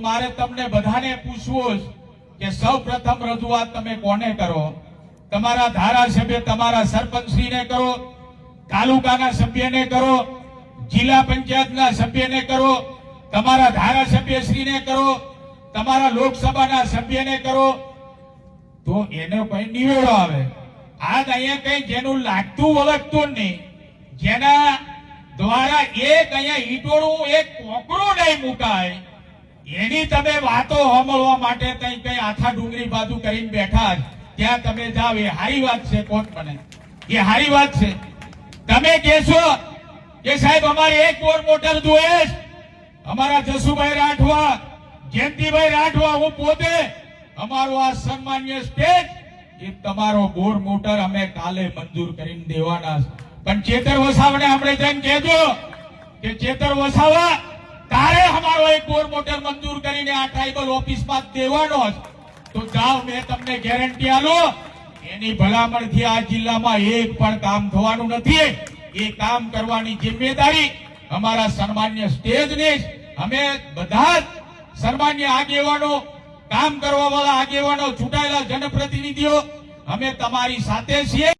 મારે તમને બધાને પૂછવું કે સૌ પ્રથમ રજૂઆત તમે કોને કરો? તમારા ધારાસભ્ય તમારા સરપંચશ્રીને કરો, તાલુકાના સભ્યને કરો, જિલ્લા પંચાયતના સભ્યને કરો, તમારા ધારાસભ્યશ્રીને કરો, તમારા લોકસભાના સભ્યને કરો, તો એનો કઈ નિવેડો આવે? આજ અહીંયા કઈ જેનું લાગતું વળગતું નહીં, જેના દ્વારા એક અહીંયા ઈટોળું એક કોકરું નહીં મુકાય, એની તમે વાતો સાંભળવા માટે કઈ આખા ડુંગરી બાજુ કરીને બેઠા જ ત્યાં તમે જાવ, એ હારી વાત છે? કોણ મને એ હારી વાત છે? તમે કહેશો કે સાહેબ અમારે એક બોર મોટર જોઈએ, અમારા જસુભાઈ રાઠવા, જયંતિભાઈ રાઠવા, હું પોતે, અમારો આ સન્માનીય સ્ટેજ, એ તમારો બોર મોટર અમે કાલે મંજૂર કરીને દેવાના. પણ ચેતર વસાવાને આપણે જઈને કહેજો કે ચેતર વસાવા, તારે અમારો એક બોર મોટર મંજૂર કરીને આ ટ્રાઇબલ ઓફિસમાં દેવાનો જ. તો જાઓ, મેં તમને ગેરંટી આલો, એની ભલામણથી આ જિલ્લામાં એક પણ કામ થવાનું નથી. એ કામ કરવાની જિમ્મેદારી અમારા સન્માન્ય સ્ટેજની. અમે બધા જ સન્માન્ય આગેવાનો, કામ કરવા વાળા આગેવાનો, ચૂંટાયેલા જનપ્રતિનિધિઓ, અમે તમારી સાથે છીએ.